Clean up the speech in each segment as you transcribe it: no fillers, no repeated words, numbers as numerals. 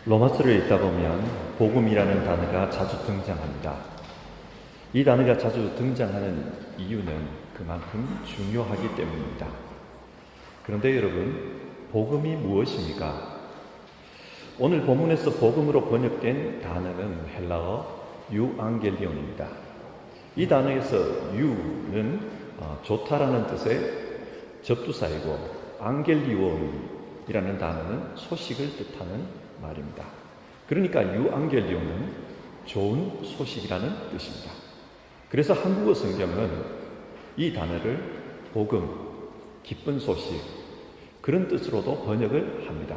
로마서를 읽다 보면 복음이라는 단어가 자주 등장합니다. 이 단어가 자주 등장하는 이유는 그만큼 중요하기 때문입니다. 그런데 여러분, 복음이 무엇입니까? 오늘 본문에서 복음으로 번역된 단어는 헬라어 유앙겔리온입니다. 이 단어에서 유는 좋다라는 뜻의 접두사이고 앙겔리온이라는 단어는 소식을 뜻하는 말입니다. 그러니까 유앙겔리온은 좋은 소식이라는 뜻입니다. 그래서 한국어 성경은 이 단어를 복음, 기쁜 소식 그런 뜻으로도 번역을 합니다.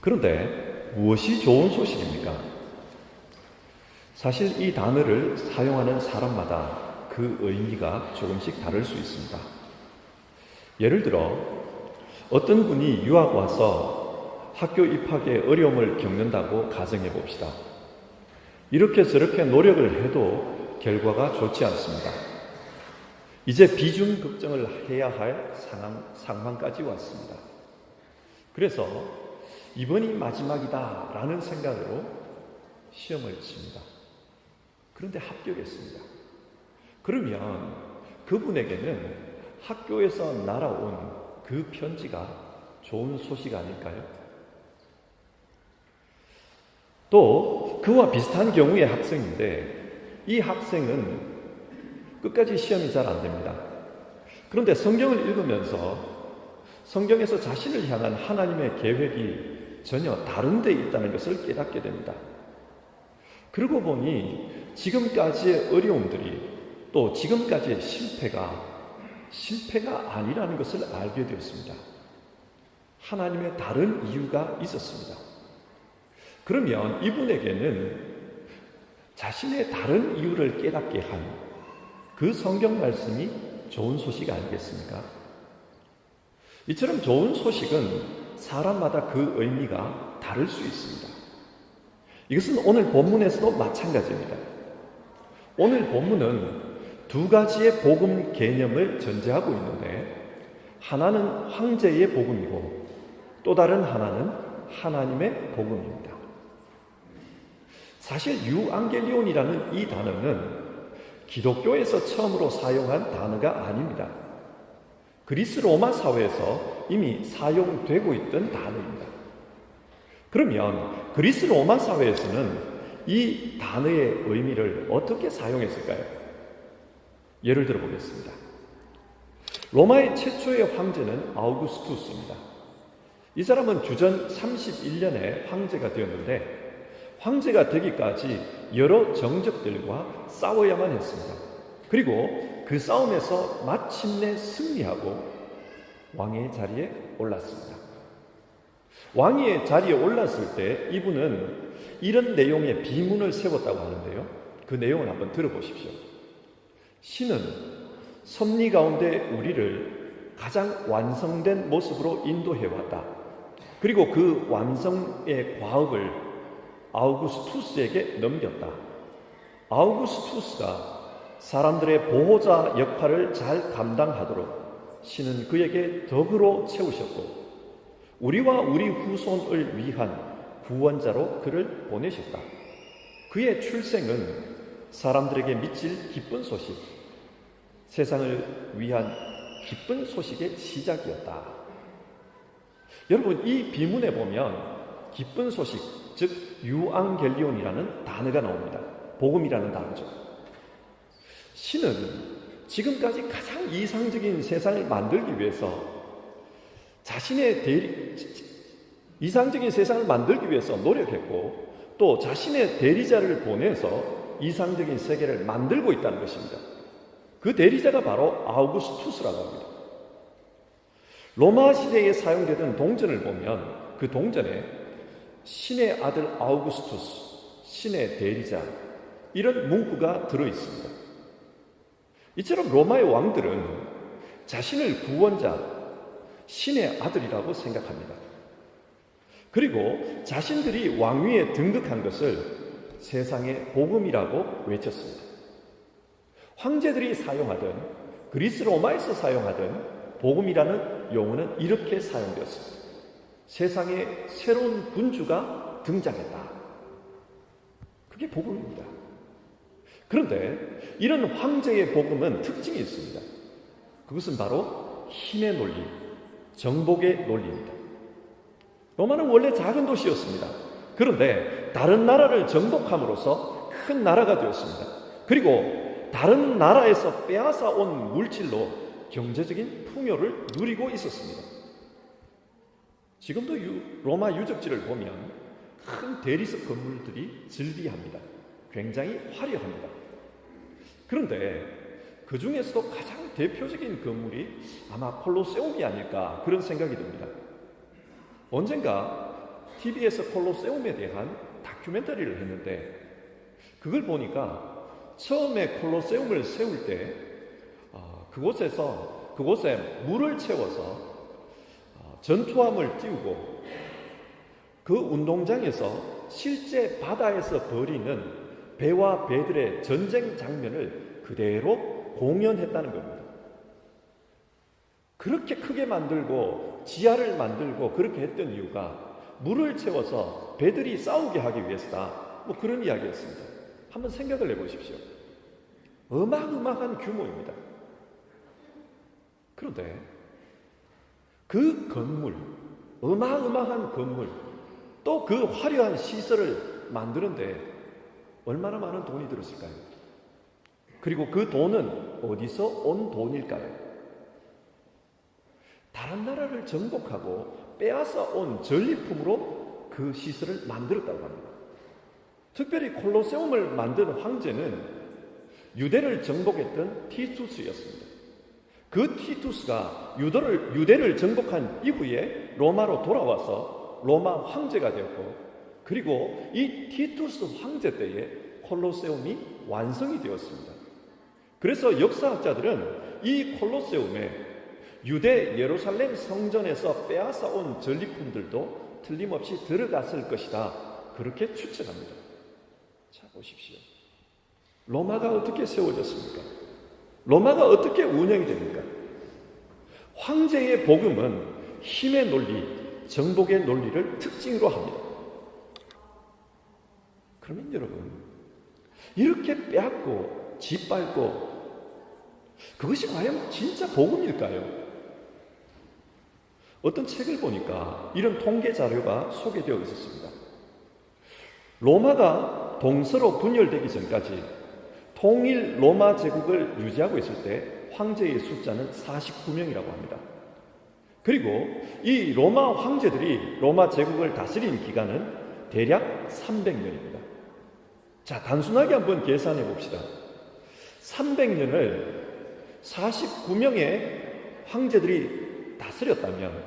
그런데 무엇이 좋은 소식입니까? 사실 이 단어를 사용하는 사람마다 그 의미가 조금씩 다를 수 있습니다. 예를 들어 어떤 분이 유학 와서 학교 입학에 어려움을 겪는다고 가정해 봅시다. 이렇게 저렇게 노력을 해도 결과가 좋지 않습니다. 이제 비중 걱정을 해야 할 상황까지 왔습니다. 그래서 이번이 마지막이다 라는 생각으로 시험을 칩니다. 그런데 합격했습니다. 그러면 그분에게는 학교에서 날아온 그 편지가 좋은 소식 아닐까요? 또 그와 비슷한 경우의 학생인데 이 학생은 끝까지 시험이 잘 안 됩니다. 그런데 성경을 읽으면서 성경에서 자신을 향한 하나님의 계획이 전혀 다른 데 있다는 것을 깨닫게 됩니다. 그러고 보니 지금까지의 어려움들이 또 지금까지의 실패가 아니라는 것을 알게 되었습니다. 하나님의 다른 이유가 있었습니다. 그러면 이분에게는 자신의 다른 이유를 깨닫게 한 그 성경 말씀이 좋은 소식 아니겠습니까? 이처럼 좋은 소식은 사람마다 그 의미가 다를 수 있습니다. 이것은 오늘 본문에서도 마찬가지입니다. 오늘 본문은 두 가지의 복음 개념을 전제하고 있는데 하나는 황제의 복음이고 또 다른 하나는 하나님의 복음입니다. 사실 유앙겔리온이라는 이 단어는 기독교에서 처음으로 사용한 단어가 아닙니다. 그리스 로마 사회에서 이미 사용되고 있던 단어입니다. 그러면 그리스 로마 사회에서는 이 단어의 의미를 어떻게 사용했을까요? 예를 들어 보겠습니다. 로마의 최초의 황제는 아우구스투스입니다. 이 사람은 주전 31년에 황제가 되었는데 황제가 되기까지 여러 정적들과 싸워야만 했습니다. 그리고 그 싸움에서 마침내 승리하고 왕의 자리에 올랐습니다. 왕의 자리에 올랐을 때 이분은 이런 내용의 비문을 세웠다고 하는데요. 그 내용을 한번 들어보십시오. 신은 섭리 가운데 우리를 가장 완성된 모습으로 인도해왔다. 그리고 그 완성의 과업을 아우구스투스에게 넘겼다. 아우구스투스가 사람들의 보호자 역할을 잘 감당하도록 신은 그에게 덕으로 채우셨고 우리와 우리 후손을 위한 구원자로 그를 보내셨다. 그의 출생은 사람들에게 미칠 기쁜 소식, 세상을 위한 기쁜 소식의 시작이었다. 여러분, 이 비문에 보면 기쁜 소식, 즉 유앙겔리온이라는 단어가 나옵니다. 복음이라는 단어죠. 신은 지금까지 가장 이상적인 세상을 만들기 위해서 이상적인 세상을 만들기 위해서 노력했고 또 자신의 대리자를 보내서 이상적인 세계를 만들고 있다는 것입니다. 그 대리자가 바로 아우구스투스라고 합니다. 로마 시대에 사용되던 동전을 보면 그 동전에 신의 아들 아우구스투스, 신의 대리자 이런 문구가 들어있습니다. 이처럼 로마의 왕들은 자신을 구원자, 신의 아들이라고 생각합니다. 그리고 자신들이 왕위에 등극한 것을 세상의 복음이라고 외쳤습니다. 황제들이 사용하던 그리스 로마에서 사용하던 복음이라는 용어는 이렇게 사용되었습니다. 세상에 새로운 군주가 등장했다. 그게 복음입니다. 그런데 이런 황제의 복음은 특징이 있습니다. 그것은 바로 힘의 논리, 정복의 논리입니다. 로마는 원래 작은 도시였습니다. 그런데 다른 나라를 정복함으로써 큰 나라가 되었습니다. 그리고 다른 나라에서 빼앗아 온 물질로 경제적인 풍요를 누리고 있었습니다. 지금도 로마 유적지를 보면 큰 대리석 건물들이 즐비합니다. 굉장히 화려합니다. 그런데 그 중에서도 가장 대표적인 건물이 아마 콜로세움이 아닐까 그런 생각이 듭니다. 언젠가 TV에서 콜로세움에 대한 다큐멘터리를 했는데 그걸 보니까 처음에 콜로세움을 세울 때 그곳에 물을 채워서 전투함을 띄우고 그 운동장에서 실제 바다에서 벌이는 배와 배들의 전쟁 장면을 그대로 공연했다는 겁니다. 그렇게 크게 만들고 지하를 만들고 그렇게 했던 이유가 물을 채워서 배들이 싸우게 하기 위해서다. 뭐 그런 이야기였습니다. 한번 생각을 해보십시오. 어마어마한 규모입니다. 그런데 그 건물, 어마어마한 건물, 또 그 화려한 시설을 만드는데 얼마나 많은 돈이 들었을까요? 그리고 그 돈은 어디서 온 돈일까요? 다른 나라를 정복하고 빼앗아 온 전리품으로 그 시설을 만들었다고 합니다. 특별히 콜로세움을 만든 황제는 유대를 정복했던 티투스였습니다. 그 티투스가 유대를 정복한 이후에 로마로 돌아와서 로마 황제가 되었고, 그리고 이 티투스 황제 때에 콜로세움이 완성이 되었습니다. 그래서 역사학자들은 이 콜로세움에 유대 예루살렘 성전에서 빼앗아 온 전리품들도 틀림없이 들어갔을 것이다. 그렇게 추측합니다. 자, 보십시오. 로마가 어떻게 세워졌습니까? 로마가 어떻게 운영이 됩니까? 황제의 복음은 힘의 논리, 정복의 논리를 특징으로 합니다. 그러면 여러분, 이렇게 빼앗고 짓밟고 그것이 과연 진짜 복음일까요? 어떤 책을 보니까 이런 통계 자료가 소개되어 있었습니다. 로마가 동서로 분열되기 전까지 통일 로마 제국을 유지하고 있을 때 황제의 숫자는 49명이라고 합니다. 그리고 이 로마 황제들이 로마 제국을 다스린 기간은 대략 300년입니다. 자, 단순하게 한번 계산해 봅시다. 300년을 49명의 황제들이 다스렸다면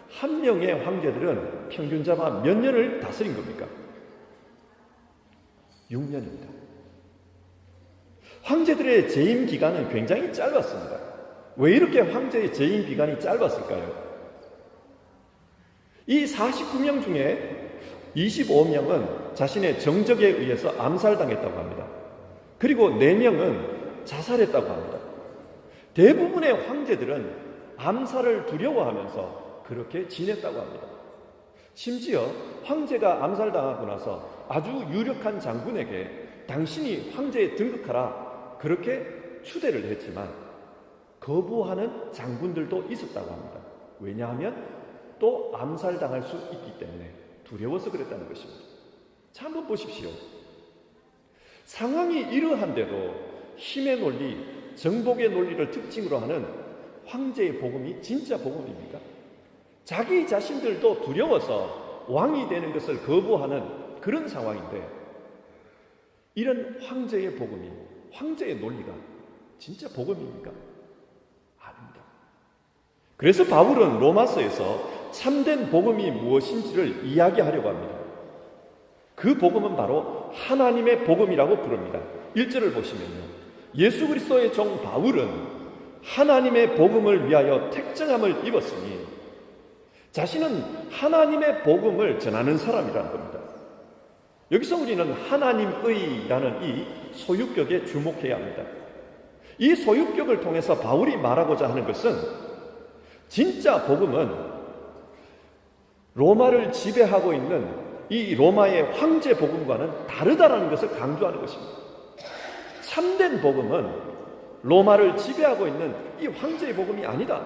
한 명의 황제들은 평균 잡아 몇 년을 다스린 겁니까? 6년입니다. 황제들의 재임 기간은 굉장히 짧았습니다. 왜 이렇게 황제의 재임 기간이 짧았을까요? 이 49명 중에 25명은 자신의 정적에 의해서 암살당했다고 합니다. 그리고 4명은 자살했다고 합니다. 대부분의 황제들은 암살을 두려워하면서 그렇게 지냈다고 합니다. 심지어 황제가 암살당하고 나서 아주 유력한 장군에게 당신이 황제에 등극하라 그렇게 추대를 했지만 거부하는 장군들도 있었다고 합니다. 왜냐하면 또 암살당할 수 있기 때문에 두려워서 그랬다는 것입니다. 자, 한번 보십시오. 상황이 이러한데도 힘의 논리, 정복의 논리를 특징으로 하는 황제의 복음이 진짜 복음입니까? 자기 자신들도 두려워서 왕이 되는 것을 거부하는 그런 상황인데 이런 황제의 복음이, 황제의 논리가 진짜 복음입니까? 아닙니다. 그래서 바울은 로마서에서 참된 복음이 무엇인지를 이야기하려고 합니다. 그 복음은 바로 하나님의 복음이라고 부릅니다. 1절을 보시면요. 예수 그리스도의 종 바울은 하나님의 복음을 위하여 택정함을 입었으니 자신은 하나님의 복음을 전하는 사람이라는 겁니다. 여기서 우리는 하나님의라는 이 소유격에 주목해야 합니다. 이 소유격을 통해서 바울이 말하고자 하는 것은 진짜 복음은 로마를 지배하고 있는 이 로마의 황제 복음과는 다르다라는 것을 강조하는 것입니다. 참된 복음은 로마를 지배하고 있는 이 황제의 복음이 아니다.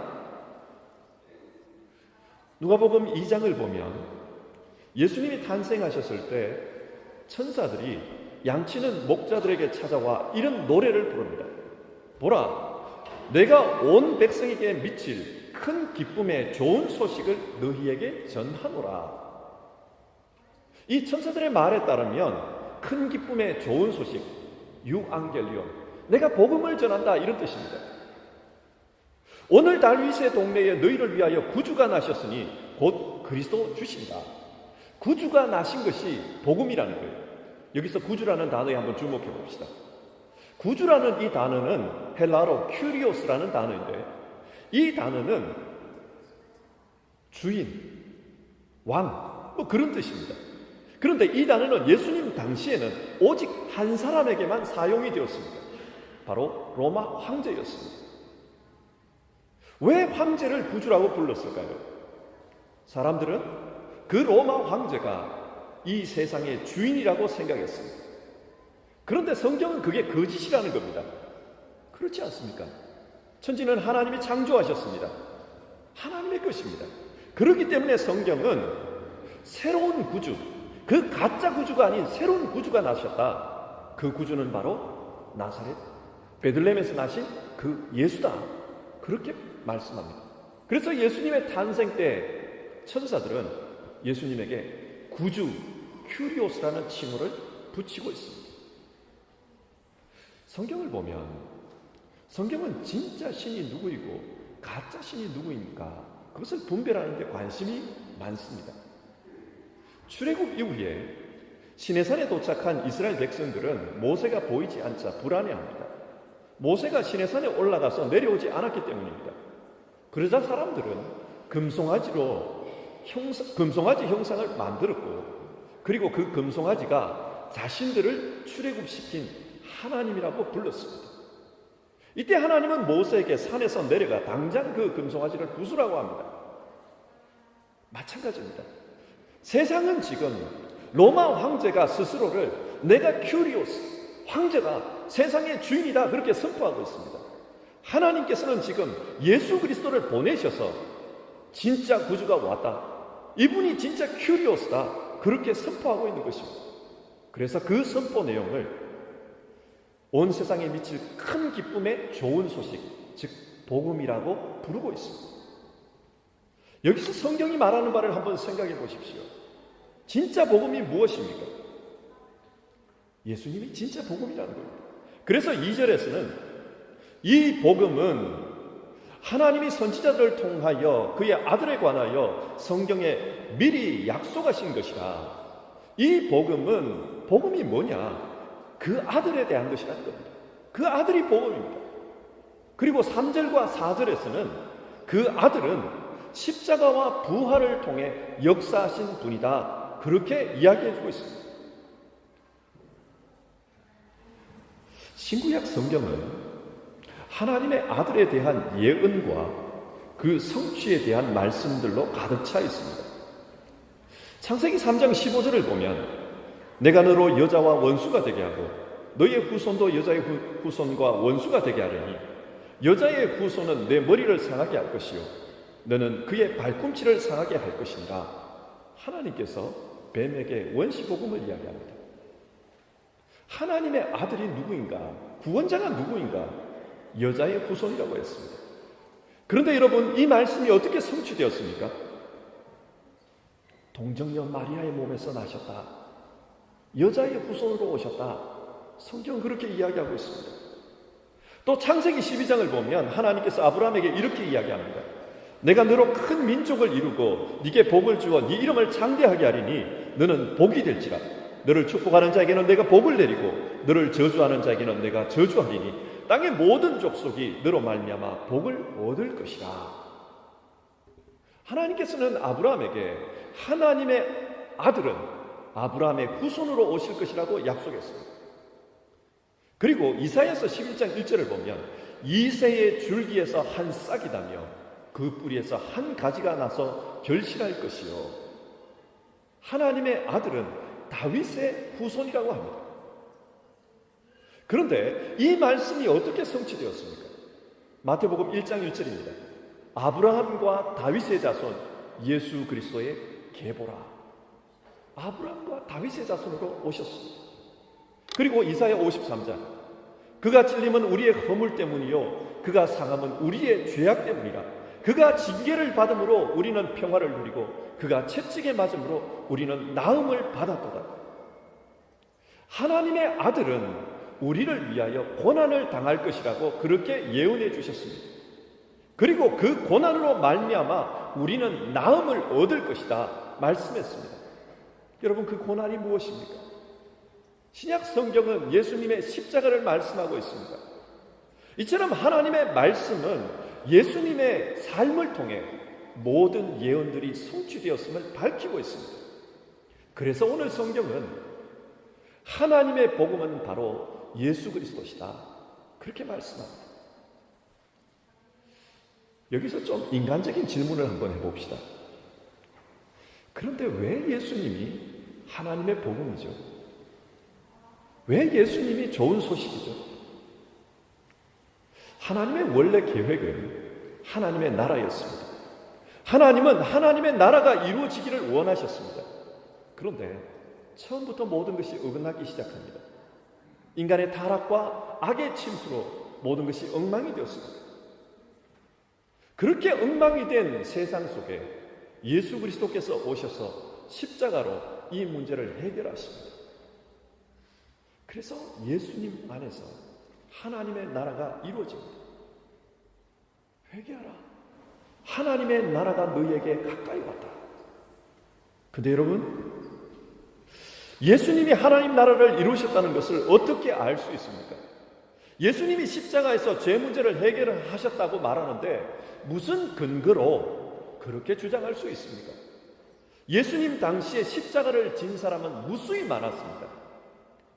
누가복음 2장을 보면 예수님이 탄생하셨을 때 천사들이 양치는 목자들에게 찾아와 이런 노래를 부릅니다. 보라, 내가 온 백성에게 미칠 큰 기쁨의 좋은 소식을 너희에게 전하노라. 이 천사들의 말에 따르면 큰 기쁨의 좋은 소식, 유앙겔리온, 내가 복음을 전한다, 이런 뜻입니다. 오늘 다윗의 동네에 너희를 위하여 구주가 나셨으니 곧 그리스도 주신다. 구주가 나신 것이 복음이라는 거예요. 여기서 구주라는 단어에 한번 주목해 봅시다. 구주라는 이 단어는 헬라어로 큐리오스라는 단어인데, 이 단어는 주인, 왕, 뭐 그런 뜻입니다. 그런데 이 단어는 예수님 당시에는 오직 한 사람에게만 사용이 되었습니다. 바로 로마 황제였습니다. 왜 황제를 구주라고 불렀을까요? 사람들은 그 로마 황제가 이 세상의 주인이라고 생각했습니다. 그런데 성경은 그게 거짓이라는 겁니다. 그렇지 않습니까? 천지는 하나님이 창조하셨습니다. 하나님의 것입니다. 그렇기 때문에 성경은 새로운 구주, 그 가짜 구주가 아닌 새로운 구주가 나셨다. 그 구주는 바로 나사렛, 베들레헴에서 나신 그 예수다. 그렇게 말씀합니다. 그래서 예수님의 탄생 때 천사들은 예수님에게 구주, 큐리오스라는 칭호를 붙이고 있습니다. 성경을 보면 성경은 진짜 신이 누구이고 가짜 신이 누구입니까? 그것을 분별하는 데 관심이 많습니다. 출애굽 이후에 시내산에 도착한 이스라엘 백성들은 모세가 보이지 않자 불안해합니다. 모세가 시내산에 올라가서 내려오지 않았기 때문입니다. 그러자 사람들은 금송아지 형상을 만들었고, 그리고 그 금송아지가 자신들을 출애굽시킨 하나님이라고 불렀습니다. 이때 하나님은 모세에게 산에서 내려가 당장 그 금송아지를 부수라고 합니다. 마찬가지입니다. 세상은 지금 로마 황제가 스스로를 내가 큐리오스, 황제가 세상의 주인이다, 그렇게 선포하고 있습니다. 하나님께서는 지금 예수 그리스도를 보내셔서 진짜 구주가 왔다, 이분이 진짜 큐리오스다, 그렇게 선포하고 있는 것입니다. 그래서 그 선포 내용을 온 세상에 미칠 큰 기쁨의 좋은 소식, 즉 복음이라고 부르고 있습니다. 여기서 성경이 말하는 바를 한번 생각해 보십시오. 진짜 복음이 무엇입니까? 예수님이 진짜 복음이라는 겁니다. 그래서 2절에서는 이 복음은 하나님이 선지자들을 통하여 그의 아들에 관하여 성경에 미리 약속하신 것이라. 이 복음이 뭐냐? 그 아들에 대한 것이라는 겁니다. 그 아들이 복음입니다. 그리고 3절과 4절에서는 그 아들은 십자가와 부활을 통해 역사하신 분이다, 그렇게 이야기해주고 있습니다. 신구약 성경은 하나님의 아들에 대한 예언과 그 성취에 대한 말씀들로 가득 차 있습니다. 창세기 3장 15절을 보면 내가 너로 여자와 원수가 되게 하고 너의 후손도 여자의 후손과 원수가 되게 하려니 여자의 후손은 내 머리를 상하게 할 것이요 너는 그의 발꿈치를 상하게 할 것이니라. 하나님께서 뱀에게 원시복음을 이야기합니다. 하나님의 아들이 누구인가? 구원자가 누구인가? 여자의 후손이라고 했습니다. 그런데 여러분, 이 말씀이 어떻게 성취되었습니까? 동정녀 마리아의 몸에서 나셨다, 여자의 후손으로 오셨다, 성경은 그렇게 이야기하고 있습니다. 또 창세기 12장을 보면 하나님께서 아브라함에게 이렇게 이야기합니다. 내가 너로 큰 민족을 이루고 네게 복을 주어 네 이름을 장대하게 하리니 너는 복이 될지라. 너를 축복하는 자에게는 내가 복을 내리고 너를 저주하는 자에게는 내가 저주하리니 땅의 모든 족속이 너로 말미암아 복을 얻을 것이라. 하나님께서는 아브라함에게 하나님의 아들은 아브라함의 후손으로 오실 것이라고 약속했습니다. 그리고 이사야서 11장 1절을 보면 이새의 줄기에서 한 싹이 나며 그 뿌리에서 한 가지가 나서 결실할 것이요 하나님의 아들은 다윗의 후손이라고 합니다. 그런데 이 말씀이 어떻게 성취되었습니까? 마태복음 1장 1절입니다. 아브라함과 다윗의 자손 예수 그리스도의 계보라. 아브라함과 다윗의 자손으로 오셨습니다. 그리고 이사야 53장 그가 찔림은 우리의 허물 때문이요 그가 상함은 우리의 죄악 때문이라. 그가 징계를 받음으로 우리는 평화를 누리고 그가 채찍에 맞음으로 우리는 나음을 받았도다. 하나님의 아들은 우리를 위하여 고난을 당할 것이라고 그렇게 예언해 주셨습니다. 그리고 그 고난으로 말미암아 우리는 나음을 얻을 것이다 말씀했습니다. 여러분, 그 고난이 무엇입니까? 신약 성경은 예수님의 십자가를 말씀하고 있습니다. 이처럼 하나님의 말씀은 예수님의 삶을 통해 모든 예언들이 성취되었음을 밝히고 있습니다. 그래서 오늘 성경은 하나님의 복음은 바로 예수 그리스도시다 그렇게 말씀합니다. 여기서 좀 인간적인 질문을 한번 해봅시다. 그런데 왜 예수님이 하나님의 복음이죠? 왜 예수님이 좋은 소식이죠? 하나님의 원래 계획은 하나님의 나라였습니다. 하나님은 하나님의 나라가 이루어지기를 원하셨습니다. 그런데 처음부터 모든 것이 어긋나기 시작합니다. 인간의 타락과 악의 침투로 모든 것이 엉망이 되었습니다. 그렇게 엉망이 된 세상 속에 예수 그리스도께서 오셔서 십자가로 이 문제를 해결하십니다. 그래서 예수님 안에서 하나님의 나라가 이루어집니다. 회개하라. 하나님의 나라가 너희에게 가까이 왔다. 근데 여러분, 예수님이 하나님 나라를 이루셨다는 것을 어떻게 알 수 있습니까? 예수님이 십자가에서 죄 문제를 해결하셨다고 말하는데 무슨 근거로 그렇게 주장할 수 있습니까? 예수님 당시에 십자가를 진 사람은 무수히 많았습니다.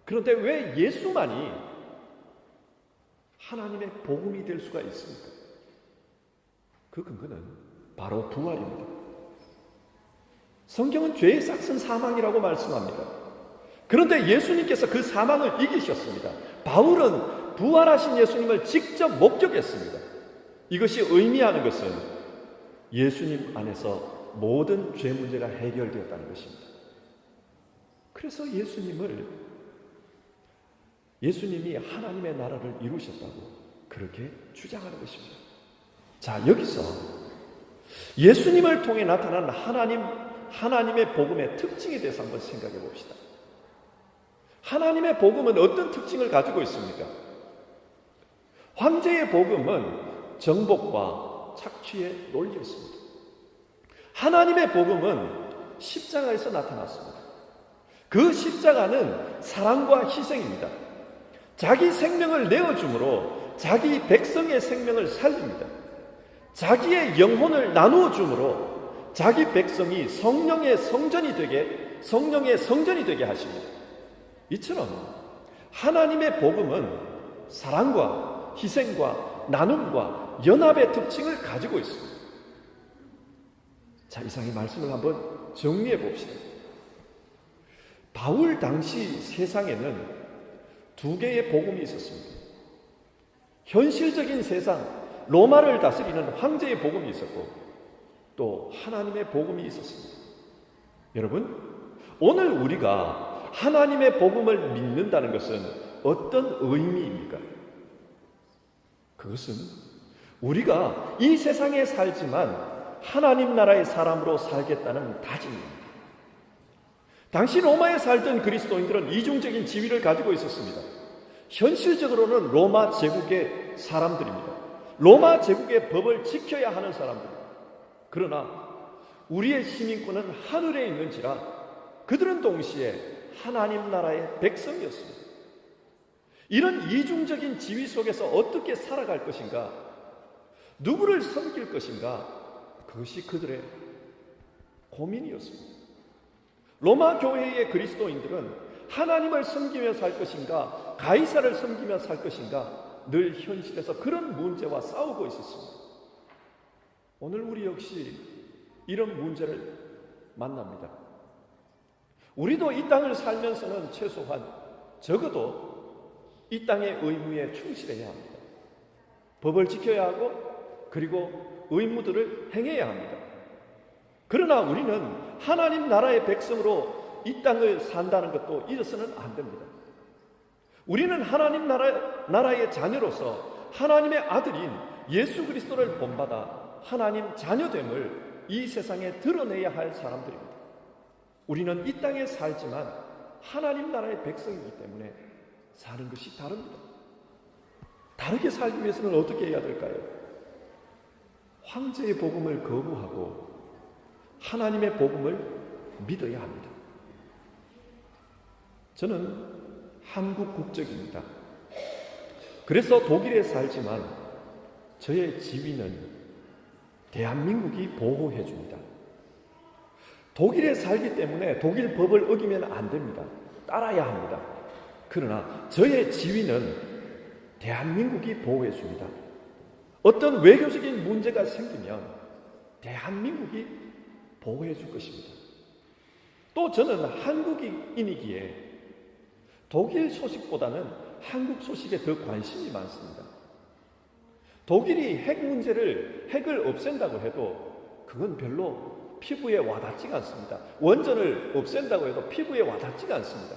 그런데 왜 예수만이 하나님의 복음이 될 수가 있습니까? 그 근거는 바로 부활입니다. 성경은 죄의 싹은 사망이라고 말씀합니다. 그런데 예수님께서 그 사망을 이기셨습니다. 바울은 부활하신 예수님을 직접 목격했습니다. 이것이 의미하는 것은 예수님 안에서 모든 죄 문제가 해결되었다는 것입니다. 그래서 예수님이 하나님의 나라를 이루셨다고 그렇게 주장하는 것입니다. 자, 여기서 예수님을 통해 나타난 하나님의 복음의 특징에 대해서 한번 생각해 봅시다. 하나님의 복음은 어떤 특징을 가지고 있습니까? 황제의 복음은 정복과 착취의 논리였습니다. 하나님의 복음은 십자가에서 나타났습니다. 그 십자가는 사랑과 희생입니다. 자기 생명을 내어줌으로 자기 백성의 생명을 살립니다. 자기의 영혼을 나누어 줌으로 자기 백성이 성령의 성전이 되게 하십니다. 이처럼 하나님의 복음은 사랑과 희생과 나눔과 연합의 특징을 가지고 있습니다. 자, 이상의 말씀을 한번 정리해 봅시다. 바울 당시 세상에는 두 개의 복음이 있었습니다. 현실적인 세상, 로마를 다스리는 황제의 복음이 있었고 또 하나님의 복음이 있었습니다. 여러분, 오늘 우리가 하나님의 복음을 믿는다는 것은 어떤 의미입니까? 그것은 우리가 이 세상에 살지만 하나님 나라의 사람으로 살겠다는 다짐입니다. 당시 로마에 살던 그리스도인들은 이중적인 지위를 가지고 있었습니다. 현실적으로는 로마 제국의 사람들입니다. 로마 제국의 법을 지켜야 하는 사람들입니다. 그러나 우리의 시민권은 하늘에 있는지라 그들은 동시에 하나님 나라의 백성이었습니다. 이런 이중적인 지위 속에서 어떻게 살아갈 것인가, 누구를 섬길 것인가, 그것이 그들의 고민이었습니다. 로마 교회의 그리스도인들은 하나님을 섬기며 살 것인가, 가이사를 섬기며 살 것인가, 늘 현실에서 그런 문제와 싸우고 있었습니다. 오늘 우리 역시 이런 문제를 만납니다. 우리도 이 땅을 살면서는 최소한 적어도 이 땅의 의무에 충실해야 합니다. 법을 지켜야 하고 그리고 의무들을 행해야 합니다. 그러나 우리는 하나님 나라의 백성으로 이 땅을 산다는 것도 잊어서는 안 됩니다. 우리는 하나님 나라의 자녀로서 하나님의 아들인 예수 그리스도를 본받아 하나님 자녀됨을 이 세상에 드러내야 할 사람들입니다. 우리는 이 땅에 살지만 하나님 나라의 백성이기 때문에 사는 것이 다릅니다. 다르게 살기 위해서는 어떻게 해야 될까요? 황제의 복음을 거부하고 하나님의 복음을 믿어야 합니다. 저는 한국 국적입니다. 그래서 독일에 살지만 저의 지위는 대한민국이 보호해 줍니다. 독일에 살기 때문에 독일 법을 어기면 안 됩니다. 따라야 합니다. 그러나 저의 지위는 대한민국이 보호해 줍니다. 어떤 외교적인 문제가 생기면 대한민국이 보호해 줄 것입니다. 또 저는 한국인이기에 독일 소식보다는 한국 소식에 더 관심이 많습니다. 독일이 핵을 없앤다고 해도 그건 별로 피부에 와닿지가 않습니다. 원전을 없앤다고 해도 피부에 와닿지가 않습니다.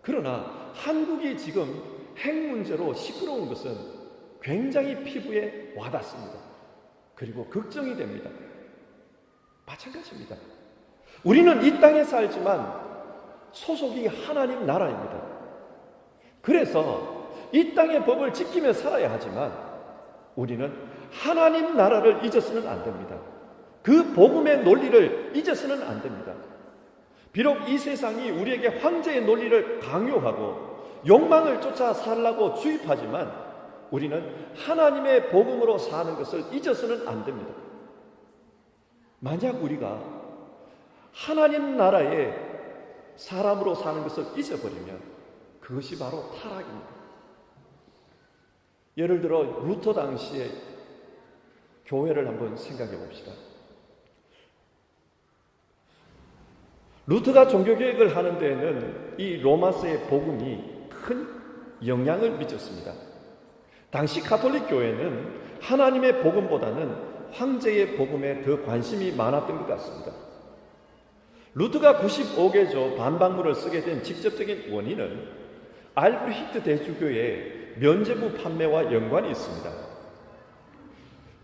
그러나 한국이 지금 핵 문제로 시끄러운 것은 굉장히 피부에 와닿습니다. 그리고 걱정이 됩니다. 마찬가지입니다. 우리는 이 땅에 살지만 소속이 하나님 나라입니다. 그래서 이 땅의 법을 지키며 살아야 하지만 우리는 하나님 나라를 잊어서는 안 됩니다. 그 복음의 논리를 잊어서는 안 됩니다. 비록 이 세상이 우리에게 황제의 논리를 강요하고 욕망을 쫓아 살라고 주입하지만 우리는 하나님의 복음으로 사는 것을 잊어서는 안 됩니다. 만약 우리가 하나님 나라의 사람으로 사는 것을 잊어버리면 그것이 바로 타락입니다. 예를 들어 루터 당시의 교회를 한번 생각해 봅시다. 루터가 종교개혁을 하는 데에는 이 로마서의 복음이 큰 영향을 미쳤습니다. 당시 가톨릭 교회는 하나님의 복음보다는 황제의 복음에 더 관심이 많았던 것 같습니다. 루터가 95개조 반박문을 쓰게 된 직접적인 원인은 알브레히트 대주교의 면죄부 판매와 연관이 있습니다.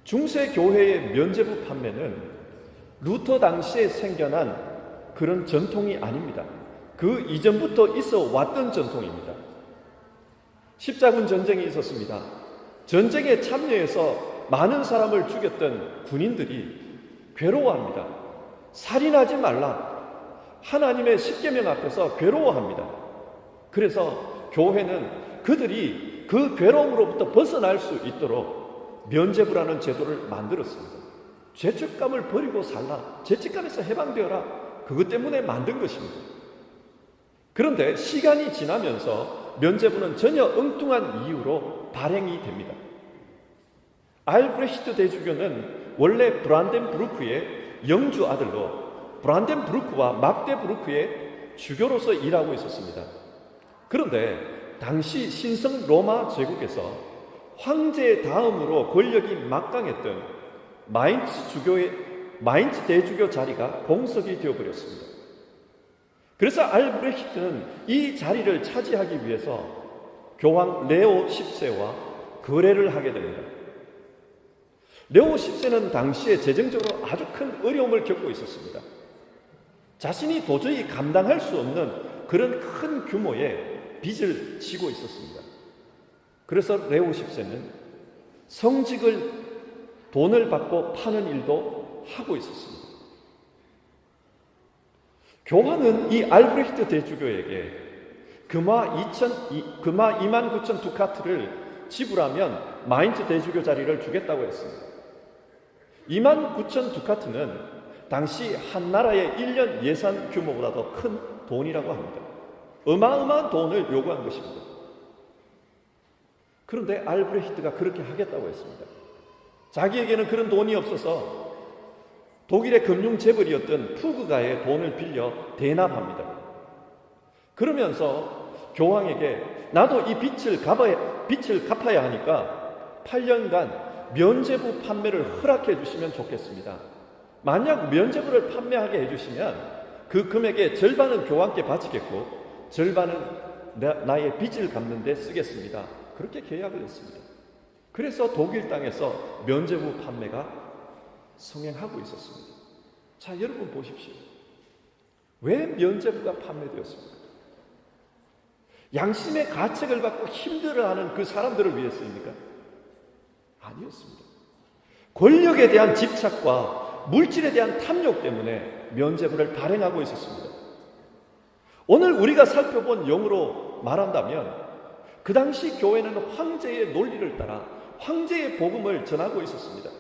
중세 교회의 면죄부 판매는 루터 당시에 생겨난 그런 전통이 아닙니다. 그 이전부터 있어 왔던 전통입니다. 십자군 전쟁이 있었습니다. 전쟁에 참여해서 많은 사람을 죽였던 군인들이 괴로워합니다. 살인하지 말라. 하나님의 십계명 앞에서 괴로워합니다. 그래서 교회는 그들이 그 괴로움으로부터 벗어날 수 있도록 면죄부라는 제도를 만들었습니다. 죄책감을 버리고 살라. 죄책감에서 해방되어라. 그것 때문에 만든 것입니다. 그런데 시간이 지나면서 면죄부는 전혀 엉뚱한 이유로 발행이 됩니다. 알브레히트 대주교는 원래 브란덴부르크의 영주 아들로 브란덴부르크와 막데부르크의 주교로서 일하고 있었습니다. 그런데 당시 신성 로마 제국에서 황제 다음으로 권력이 막강했던 마인츠 대주교 자리가 공석이 되어버렸습니다. 그래서 알브레히트는 이 자리를 차지하기 위해서 교황 레오 10세와 거래를 하게 됩니다. 레오 10세는 당시에 재정적으로 아주 큰 어려움을 겪고 있었습니다. 자신이 도저히 감당할 수 없는 그런 큰 규모의 빚을 지고 있었습니다. 그래서 레오 10세는 성직을 돈을 받고 파는 일도 하고 있었습니다. 교황은 이 알브레히트 대주교에게 금화 29,000 두카트를 지불하면 마인츠 대주교 자리를 주겠다고 했습니다. 29,000 두카트는 당시 한 나라의 1년 예산 규모보다도 큰 돈이라고 합니다. 어마어마한 돈을 요구한 것입니다. 그런데 알브레히트가 그렇게 하겠다고 했습니다. 자기에게는 그런 돈이 없어서 독일의 금융 재벌이었던 푸그가의 돈을 빌려 대납합니다. 그러면서 교황에게 나도 이 빚을 갚아야 하니까 8년간 면죄부 판매를 허락해 주시면 좋겠습니다. 만약 면죄부를 판매하게 해주시면 그 금액의 절반은 교황께 바치겠고 절반은 나의 빚을 갚는 데 쓰겠습니다. 그렇게 계약을 했습니다. 그래서 독일 땅에서 면죄부 판매가 성행하고 있었습니다. 자, 여러분 보십시오. 왜 면죄부가 판매되었습니까? 양심의 가책을 받고 힘들어하는 그 사람들을 위해서입니까? 아니었습니다. 권력에 대한 집착과 물질에 대한 탐욕 때문에 면죄부를 발행하고 있었습니다. 오늘 우리가 살펴본 영으로 말한다면 그 당시 교회는 황제의 논리를 따라 황제의 복음을 전하고 있었습니다.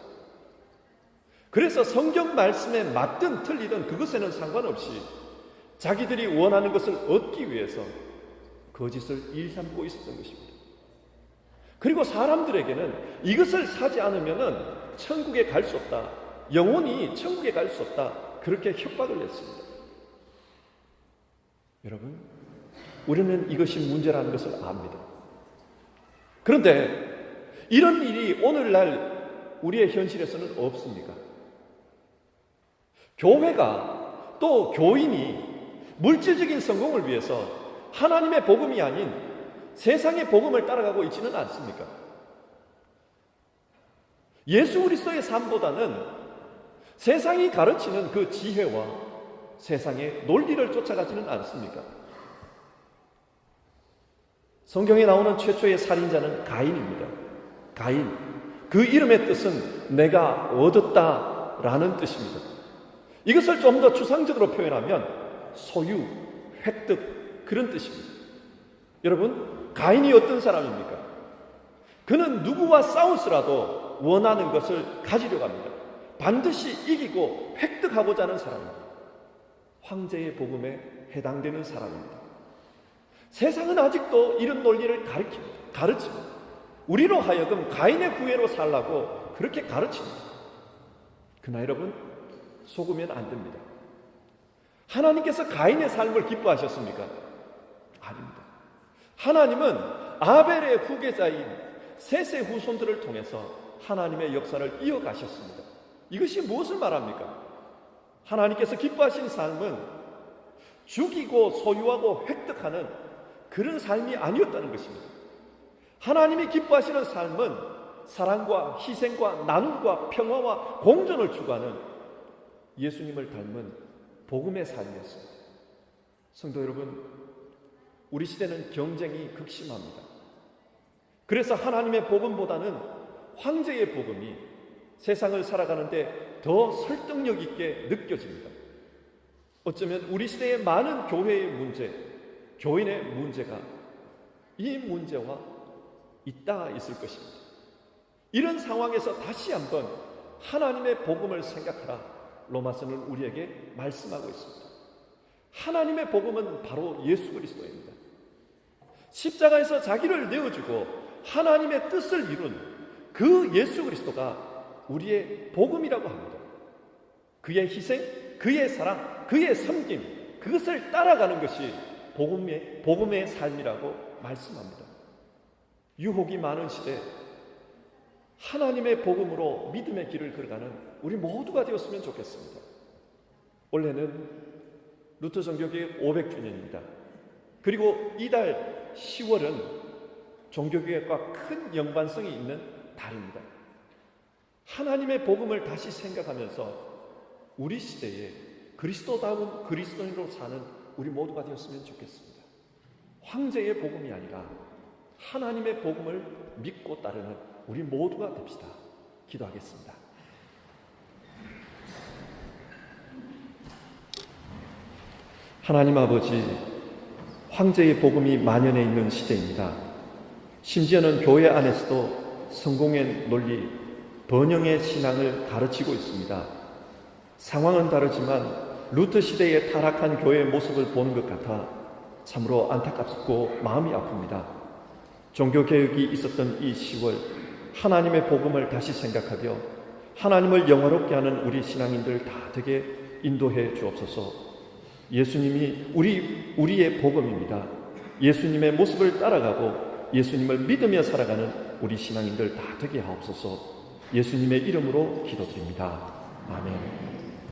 그래서 성경 말씀에 맞든 틀리든 그것에는 상관없이 자기들이 원하는 것을 얻기 위해서 거짓을 일삼고 있었던 것입니다. 그리고 사람들에게는 이것을 사지 않으면 천국에 갈 수 없다. 영원히 천국에 갈 수 없다. 그렇게 협박을 했습니다. 여러분, 우리는 이것이 문제라는 것을 압니다. 그런데 이런 일이 오늘날 우리의 현실에서는 없습니까? 교회가 또 교인이 물질적인 성공을 위해서 하나님의 복음이 아닌 세상의 복음을 따라가고 있지는 않습니까? 예수 그리스도의 삶보다는 세상이 가르치는 그 지혜와 세상의 논리를 쫓아가지는 않습니까? 성경에 나오는 최초의 살인자는 가인입니다. 가인. 그 이름의 뜻은 내가 얻었다라는 뜻입니다. 이것을 좀 더 추상적으로 표현하면 소유, 획득 그런 뜻입니다. 여러분, 가인이 어떤 사람입니까? 그는 누구와 싸우서라도 원하는 것을 가지려고 합니다. 반드시 이기고 획득하고자 하는 사람입니다. 황제의 복음에 해당되는 사람입니다. 세상은 아직도 이런 논리를 가르칩니다. 우리로 하여금 가인의 후예로 살라고 그렇게 가르칩니다. 그러나 여러분, 속으면 안 됩니다. 하나님께서 가인의 삶을 기뻐하셨습니까? 아닙니다. 하나님은 아벨의 후계자인 셋의 후손들을 통해서 하나님의 역사를 이어가셨습니다. 이것이 무엇을 말합니까? 하나님께서 기뻐하신 삶은 죽이고 소유하고 획득하는 그런 삶이 아니었다는 것입니다. 하나님이 기뻐하시는 삶은 사랑과 희생과 나눔과 평화와 공존을 추구하는 예수님을 닮은 복음의 삶이었습니다. 성도 여러분, 우리 시대는 경쟁이 극심합니다. 그래서 하나님의 복음보다는 황제의 복음이 세상을 살아가는데 더 설득력 있게 느껴집니다. 어쩌면 우리 시대의 많은 교회의 문제, 교인의 문제가 이 문제와 잇따라 있을 것입니다. 이런 상황에서 다시 한번 하나님의 복음을 생각하라. 로마서는 우리에게 말씀하고 있습니다. 하나님의 복음은 바로 예수 그리스도입니다. 십자가에서 자기를 내어주고 하나님의 뜻을 이룬 그 예수 그리스도가 우리의 복음이라고 합니다. 그의 희생, 그의 사랑, 그의 섬김, 그것을 따라가는 것이 복음의 삶이라고 말씀합니다. 유혹이 많은 시대, 하나님의 복음으로 믿음의 길을 걸어가는 우리 모두가 되었으면 좋겠습니다. 올해는 루터 종교개혁 500주년입니다. 그리고 이달 10월은 종교개혁과 큰 연관성이 있는 달입니다. 하나님의 복음을 다시 생각하면서 우리 시대에 그리스도다운 그리스도인으로 사는 우리 모두가 되었으면 좋겠습니다. 황제의 복음이 아니라 하나님의 복음을 믿고 따르는 우리 모두가 됩시다. 기도하겠습니다. 하나님 아버지, 황제의 복음이 만연해 있는 시대입니다. 심지어는 교회 안에서도 성공의 논리, 번영의 신앙을 가르치고 있습니다. 상황은 다르지만 루터 시대의 타락한 교회의 모습을 보는 것 같아 참으로 안타깝고 마음이 아픕니다. 종교개혁이 있었던 이 10월, 하나님의 복음을 다시 생각하며 하나님을 영화롭게 하는 우리 신앙인들 다 되게 인도해 주옵소서. 예수님이 우리의 복음입니다. 예수님의 모습을 따라가고 예수님을 믿으며 살아가는 우리 신앙인들 다 되게 하옵소서. 예수님의 이름으로 기도드립니다. 아멘.